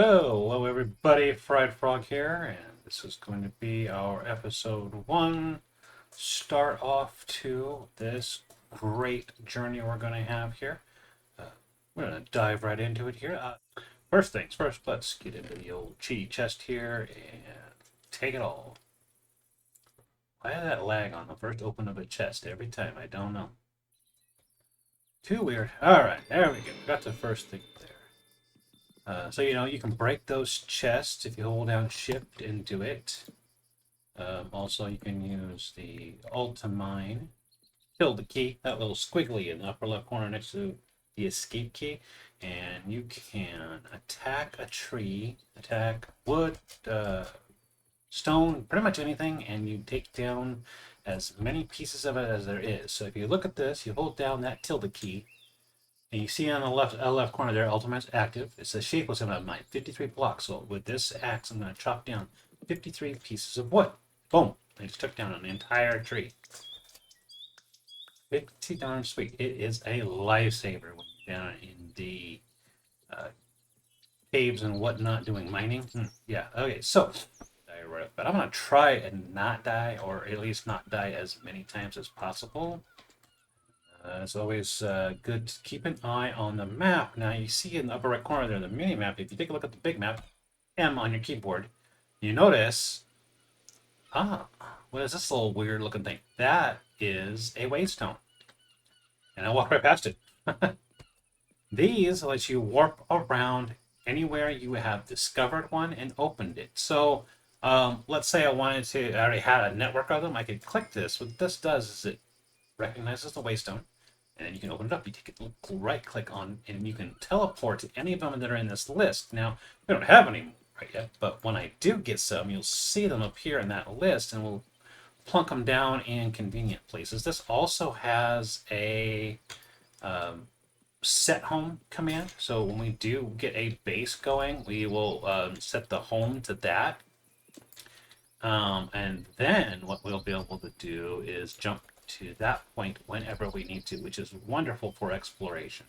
Hello everybody, PhriedFrog here, and this is going to be our episode 1 start off to this great journey we're going to have here. Uh, we're going to dive right into it here. First things first, let's get into the old cheat chest here and take it all. Why did that lag on the first open of a chest every time? I don't know. Too weird. Alright, there we go. Got the first thing there. So you can break those chests if you hold down shift and do it. Also, you can use the Ultimine, kill the key, that little squiggly in the upper left corner next to the escape key, and you can attack a tree, attack wood, stone, pretty much anything, and you take down as many pieces of it as there is. So if you look at this, you hold down that tilde key, and you see on the left corner there, Ultimate is active. It says shapeless amount of mine, 53 blocks. So with this axe, I'm going to chop down 53 pieces of wood. Boom. I just took down an entire tree. Pretty darn sweet. It is a lifesaver when you're down in the caves and whatnot doing mining. Yeah, okay, so but I'm going to try and not die, or at least not die as many times as possible. It's always good to keep an eye on the map. Now, you see in the upper right corner there, the mini map. If you take a look at the big map, M on your keyboard, you notice, what is this little weird looking thing? That is a waystone. And I walked right past it. These let you warp around anywhere you have discovered one and opened it. So, let's say I already had a network of them, I could click this. What this does is it recognizes the waystone, and then you can open it up. You take a right click on, and you can teleport to any of them that are in this list. Now, we don't have any right yet, but when I do get some, you'll see them appear in that list, and we'll plunk them down in convenient places. This also has a set home command. So when we do get a base going, we will set the home to that. And then what we'll be able to do is jump to that point whenever we need to, which is wonderful for exploration.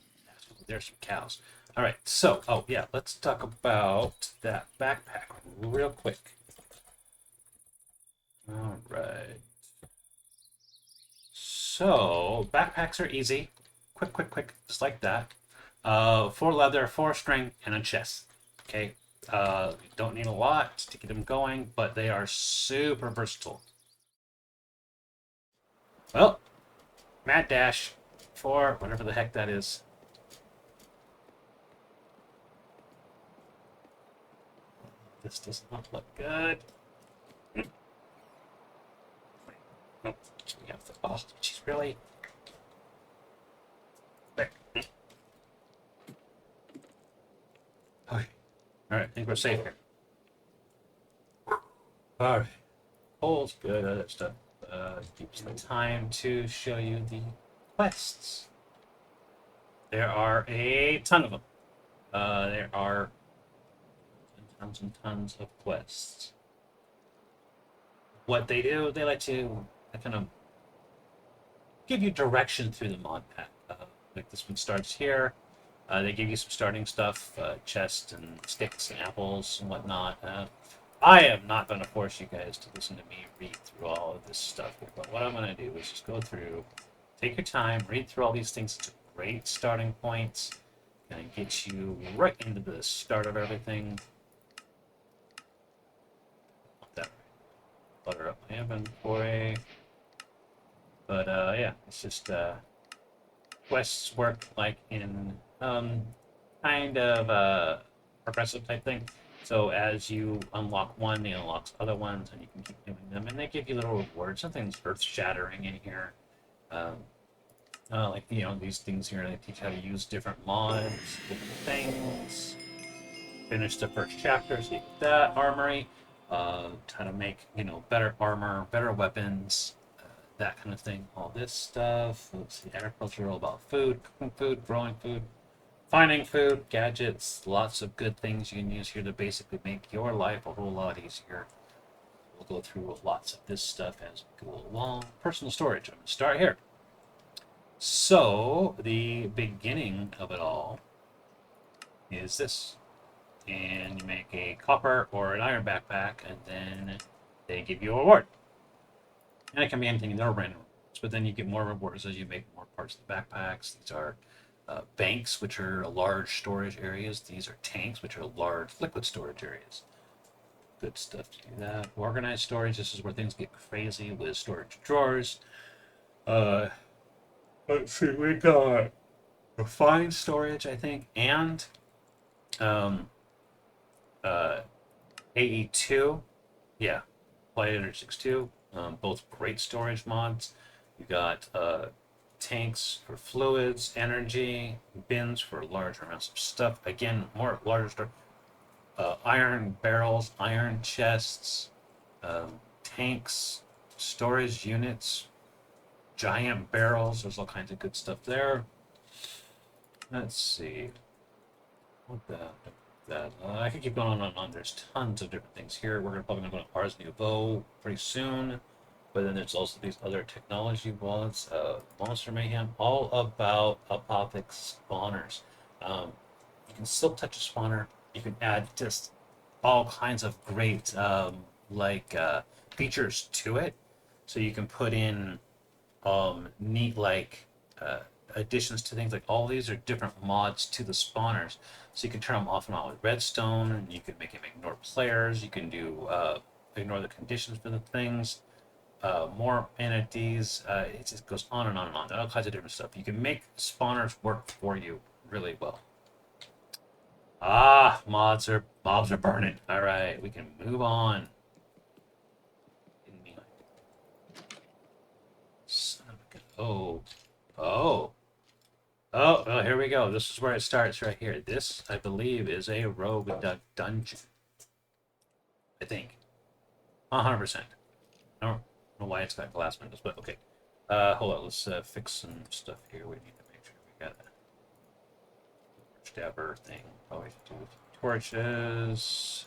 There's some cows. All right, so, oh yeah, let's talk about that backpack real quick. All right. So, backpacks are easy. Quick, just like that. 4 leather, 4 string, and a chest. Okay, you don't need a lot to get them going, but they are super versatile. Well, Mad Dash for whatever the heck that is. This does not look good. Oh, oh, she's really. There. Okay. Alright, I think we're safe here. Alright. Hole's good, other stuff. Keeps the time to show you the quests. There are a ton of them. There are tons and tons of quests. What they do, they let you kind of give you direction through the mod pack. Like this one starts here. They give you some starting stuff, chests and sticks and apples and whatnot. I am not going to force you guys to listen to me read through all of this stuff here, but what I'm going to do is just go through, take your time, read through all these things. It's great starting points, and get you right into the start of everything. That butter up my inventory. But yeah, it's just quests work like in kind of progressive type thing. So as you unlock one, it unlocks other ones, and you can keep doing them. And they give you little rewards. Something's earth-shattering in here. Like, these things here, they teach how to use different mods, different things. Finish the first chapter, so you get that. Armory. How to make, better armor, better weapons, that kind of thing. All this stuff. Let's see, agriculture, all about food, cooking food, growing food. Finding food, gadgets, lots of good things you can use here to basically make your life a whole lot easier. We'll go through lots of this stuff as we go along. Personal storage, I'm going to start here. So, the beginning of it all is this. and you make a copper or an iron backpack, and then they give you a reward. And it can be anything, they're random rewards, but then you get more rewards as you make more parts of the backpacks. These are banks, which are large storage areas. These are tanks, which are large liquid storage areas. Good stuff to do that. Organized storage, this is where things get crazy with storage drawers. Uh, let's see, we got refined storage, I think, and um, uh, AE2. Yeah, Flight Energy 6.2. Both great storage mods. You got tanks for fluids, energy, bins for larger amounts of stuff. Again, more larger stuff. Iron barrels, iron chests, tanks, storage units, giant barrels. There's all kinds of good stuff there. Let's see. What that? I could keep going on and on. There's tons of different things here. We're probably going to go to Ars Nouveau pretty soon. But then there's also these other technology mods, Monster Mayhem, all about Apothix spawners. You can still touch a spawner. You can add just all kinds of great features to it. So you can put in neat additions to things. Like all these are different mods to the spawners. So you can turn them off and on with redstone. And you can make them ignore players. You can do ignore the conditions for the things. More entities. It just goes on and on and on. All kinds of different stuff. You can make spawners work for you really well. Ah, mobs are burning. All right, we can move on. Son of a gun. Oh, here we go. This is where it starts right here. This, I believe, is a rogue dungeon. I think. 100%. I don't know why it's got glass windows, but okay. Hold on, let's fix some stuff here. We need to make sure we got a stabber thing. Probably do torches.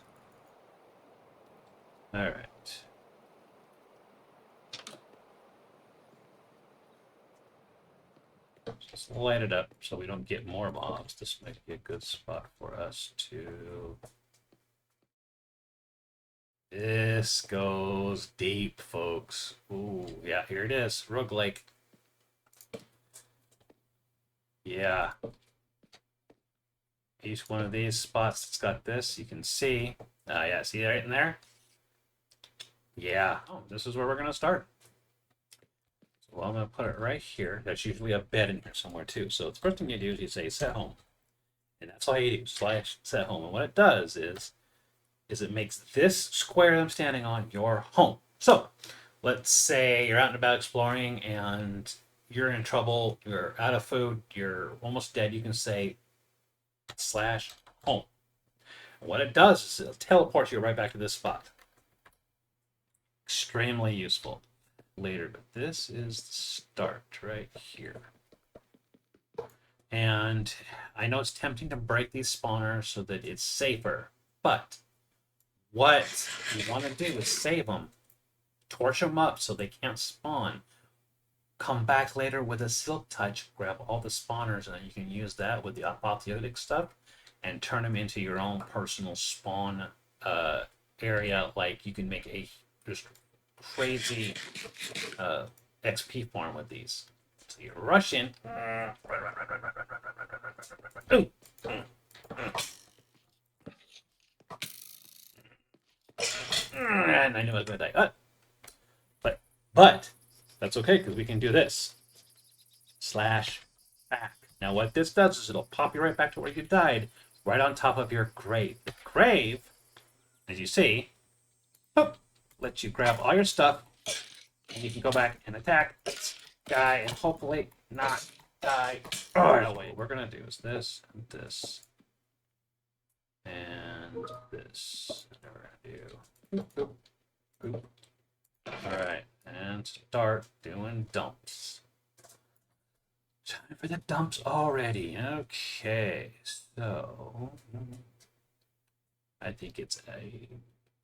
Alright. Just light it up so we don't get more mobs. This might be a good spot for us to... This goes deep, folks. Ooh, yeah, here it is. Roguelike. Yeah. Each one of these spots that's got this, you can see. Yeah, see right in there? Yeah. Oh, this is where we're going to start. So I'm going to put it right here. There's usually a bed in here somewhere, too. So the first thing you do is you say set home. And that's all you do, / set home. And what it does is it makes this square I'm standing on your home. So let's say you're out and about exploring and you're in trouble, you're out of food, you're almost dead. You can say / home. And what it does is it'll teleport you right back to this spot. Extremely useful later, but this is the start right here. And I know it's tempting to break these spawners so that it's safer, but what you want to do is save them, torch them up so they can't spawn, come back later with a silk touch, grab all the spawners, and then you can use that with the apotheotic stuff and turn them into your own personal spawn area. Like you can make a just crazy XP farm with these. So you rush in. And I knew I was going to die. But that's okay because we can do this. / back. Now what this does is it'll pop you right back to where you died, right on top of your grave. The grave, as you see, lets you grab all your stuff, and you can go back and attack this guy and hopefully not die right away. What we're going to do is this and this and this. And we're going to do boop, boop, boop. Alright, and start doing dumps. Time for the dumps already. Okay, so I think it's a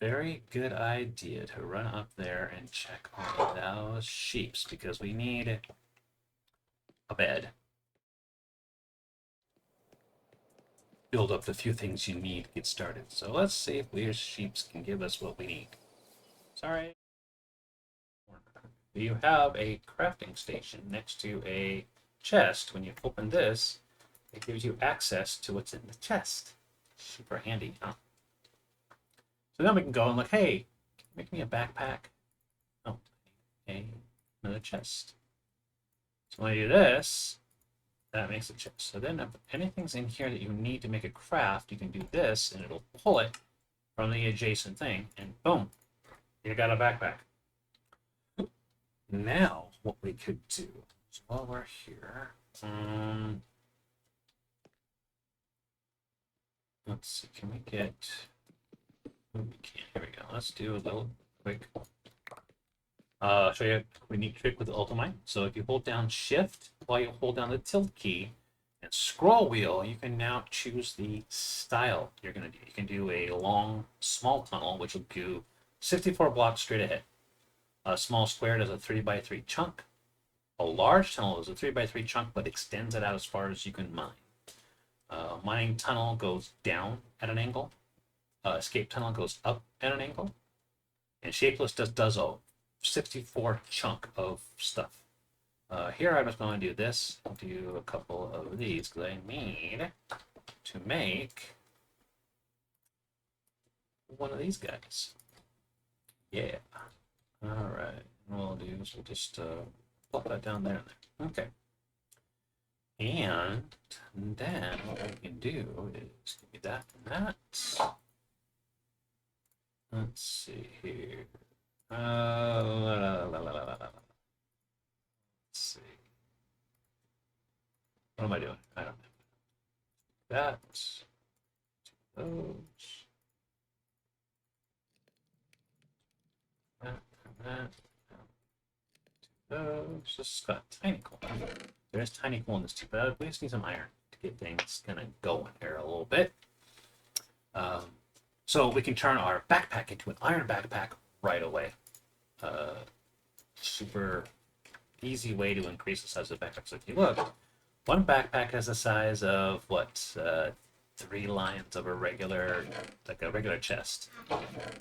very good idea to run up there and check on those sheeps because we need a bed. build up the few things you need to get started. So let's see if Weird Sheeps can give us what we need. Sorry. You have a crafting station next to a chest. When you open this, it gives you access to what's in the chest. Super handy, huh? So then we can go and look, hey, make me a backpack. Oh, another chest. So when I do this, that makes a chest. So then if anything's in here that you need to make a craft, you can do this and it'll pull it from the adjacent thing and boom, you got a backpack. Now, what we could do is while we're here, let's see, can we get, we can, here we go. Let's do a little quick, show you a neat trick with the Ultimate. So if you hold down Shift while you hold down the tilt key and scroll wheel, you can now choose the style you're going to do. You can do a long, small tunnel, which will do 64 blocks straight ahead. A small square does a 3x3 chunk. A large tunnel is a 3x3 chunk, but extends it out as far as you can mine. Mining tunnel goes down at an angle. Escape tunnel goes up at an angle. And shapeless does a 64 chunk of stuff. Here I'm just going to do this. I'll do a couple of these because I need to make one of these guys. Yeah. All right. What we'll do is we'll just plop that down there and there. Okay. And then what we can do is give me that and that. Let's see here. Let's see. What am I doing? I don't know. That. Those. That. Those. This has got tiny coal. There's tiny coal in this too, but we just need some iron to get things kind of going here a little bit. So we can turn our backpack into an iron backpack right away. Super easy way to increase the size of the backpack. So if you look, one backpack has the size of what? 3 lines of a regular chest.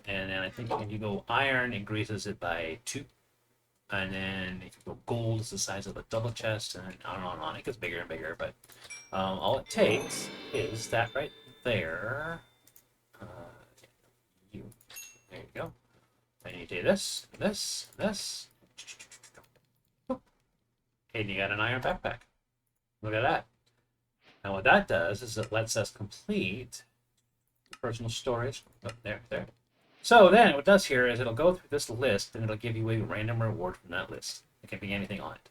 And then I think when you go iron, it increases it by 2. And then if you go gold, it's the size of a double chest, and on and on and on. It gets bigger and bigger, but all it takes is that right there. There you go. And you do this, this, this. And you got an iron backpack. Look at that. Now what that does is it lets us complete personal storage. Oh, there. So then what it does here is it'll go through this list and it'll give you a random reward from that list. It can be anything on it.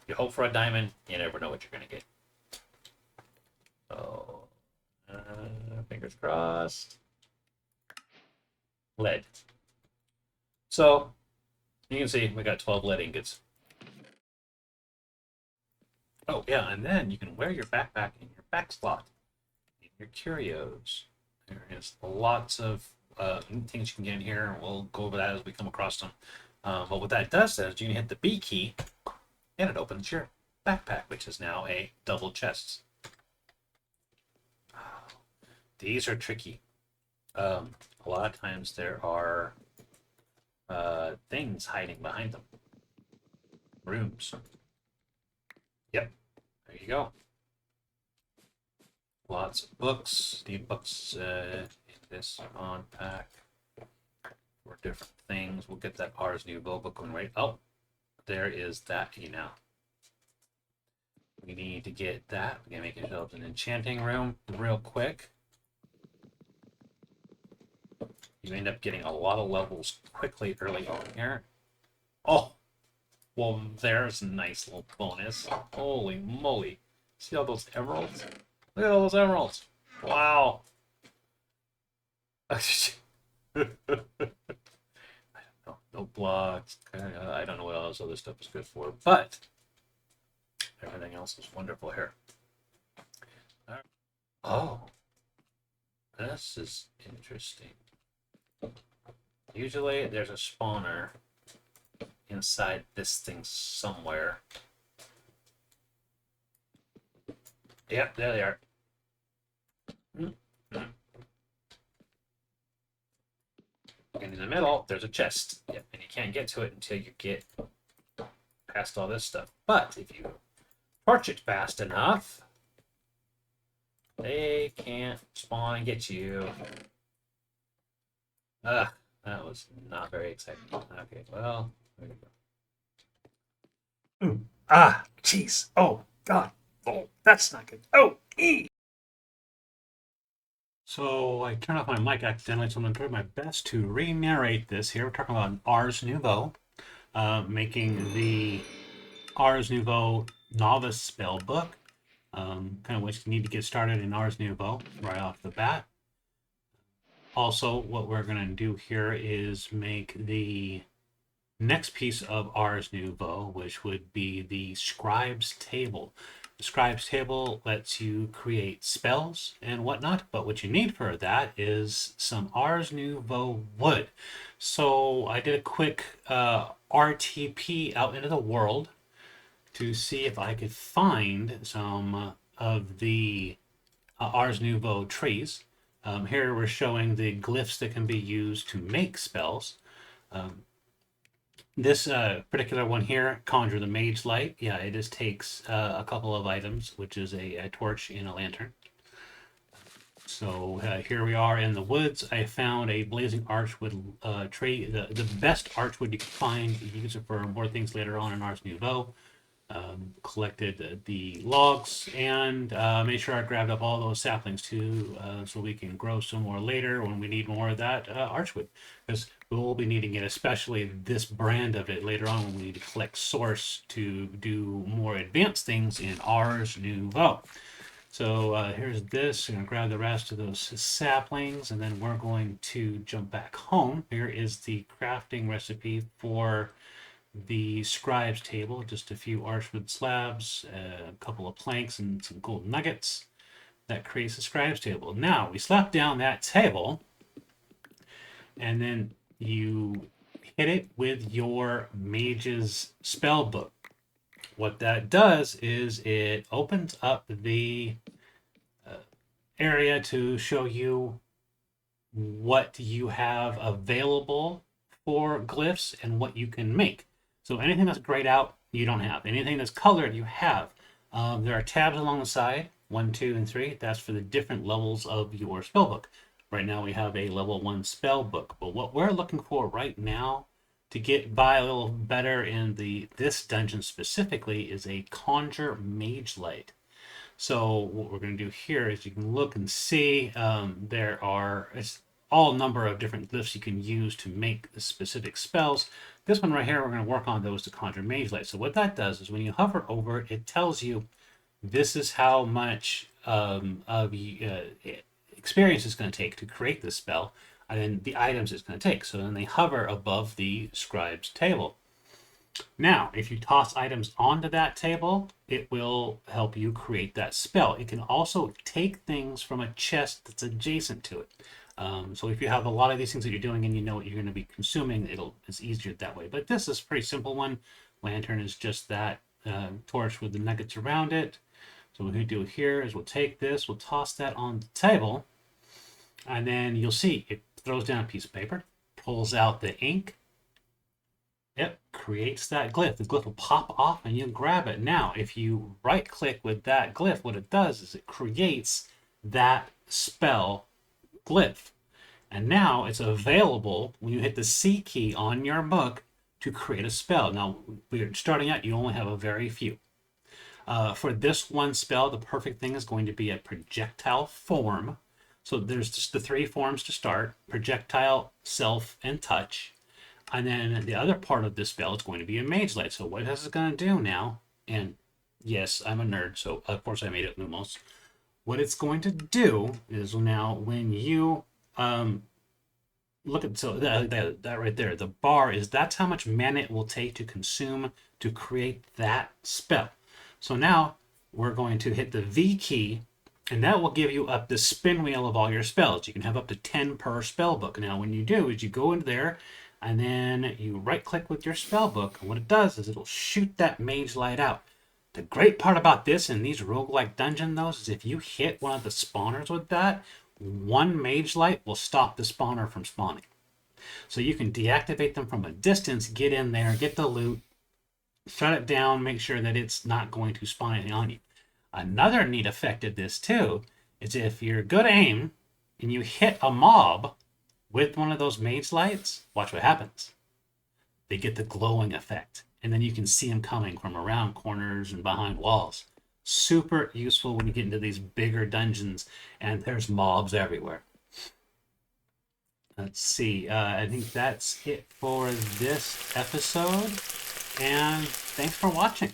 You hope for a diamond, you never know what you're going to get. So, fingers crossed. Lead. So, you can see we got 12 lead ingots. Oh, yeah, and then you can wear your backpack in your back slot, in your curios. There is lots of things you can get in here, and we'll go over that as we come across them. But what that does is you can hit the B key, and it opens your backpack, which is now a double chest. These are tricky. A lot of times there are things hiding behind them. Rooms. Yep, there you go. Lots of books. Need books in this Modpack for different things. We'll get that Ars Nouveau book one right. Oh, there is that key now. We need to get that. We're gonna make ourselves an enchanting room real quick. You end up getting a lot of levels quickly early on here. Oh, well, there's a nice little bonus. Holy moly. See all those emeralds? Look at all those emeralds. Wow. I don't know. No blocks. I don't know what all this other stuff is good for, but everything else is wonderful here. Right. Oh, this is interesting. Usually there's a spawner inside this thing somewhere. Yep, there they are. In the middle, there's a chest. Yep, and you can't get to it until you get past all this stuff. But if you torch it fast enough, they can't spawn and get you. Ugh, that was not very exciting. Okay, well, there you go. Ooh, jeez. Oh, God. Oh, that's not good. Oh, So I turned off my mic accidentally, so I'm going to try my best to re-narrate this here. We're talking about Ars Nouveau, making the Ars Nouveau novice spell book. Kind of what you need to get started in Ars Nouveau right off the bat. Also, what we're going to do here is make the next piece of Ars Nouveau, which would be the Scribe's Table. The Scribe's Table lets you create spells and whatnot, but what you need for that is some Ars Nouveau wood. So I did a quick RTP out into the world to see if I could find some of the Ars Nouveau trees. Here we're showing the glyphs that can be used to make spells. This particular one here, Conjure the Mage Light, yeah, it just takes a couple of items, which is a torch and a lantern. So here we are in the woods. I found a blazing archwood tree, the best archwood you can find. You can use it for more things later on in Ars Nouveau. Collected the logs and made sure I grabbed up all those saplings too, so we can grow some more later when we need more of that archwood, because we will be needing it, especially this brand of it later on when we need to collect source to do more advanced things in Ars Nouveau. So here's this. I'm going to grab the rest of those saplings, and then we're going to jump back home. Here is the crafting recipe for the Scribe's Table. Just a few archwood slabs, a couple of planks, and some gold nuggets. That creates the Scribe's Table. Now, we slap down that table, and then you hit it with your Mage's spell book. What that does is it opens up the area to show you what you have available for glyphs and what you can make. So anything that's grayed out, you don't have. Anything that's colored, you have. There are tabs along the side, 1, 2, and 3. That's for the different levels of your spellbook. Right now we have a level 1 spellbook. But what we're looking for right now to get by a little better in this dungeon specifically is a Conjure Mage Light. So what we're going to do here is you can look and see there are all number of different glyphs you can use to make specific spells. This one right here, we're going to work on those to Conjure Mage Light. So what that does is when you hover over it, it tells you this is how much experience it's going to take to create this spell, and then the items it's going to take. So then they hover above the Scribe's Table. Now, if you toss items onto that table, it will help you create that spell. It can also take things from a chest that's adjacent to it. So if you have a lot of these things that you're doing and you know what you're going to be consuming, it's easier that way. But this is a pretty simple one. Lantern is just that torch with the nuggets around it. So what we do here is we'll take this, we'll toss that on the table, and then you'll see it throws down a piece of paper, pulls out the ink. Yep, creates that glyph. The glyph will pop off and you'll grab it. Now, if you right click with that glyph, what it does is it creates that spell glyph. And now it's available when you hit the C key on your book to create a spell. Now, we're starting out, you only have a very few. For this one spell, the perfect thing is going to be a projectile form. So there's just the 3 forms to start: projectile, self, and touch. And then the other part of this spell is going to be a Mage Light. So what is it going to do now? And yes, I'm a nerd, so of course I made it Lumos. What it's going to do is now when you look at, so that right there, the bar that's how much mana it will take to consume to create that spell. So now we're going to hit the V key, and that will give you up the spin wheel of all your spells. You can have up to 10 per spell book. Now when you do is you go into there, and then you right click with your spell book, and what it does is it'll shoot that Mage Light out. The great part about this in these roguelike dungeon though is if you hit one of the spawners with that, 1 Mage Light will stop the spawner from spawning. So you can deactivate them from a distance, get in there, get the loot, shut it down, make sure that it's not going to spawn anything on you. Another neat effect of this too is if you're good aim and you hit a mob with one of those mage lights, watch what happens. They get the glowing effect, and then you can see them coming from around corners and behind walls. Super useful when you get into these bigger dungeons and there's mobs everywhere. Let's see. I think that's it for this episode, and thanks for watching.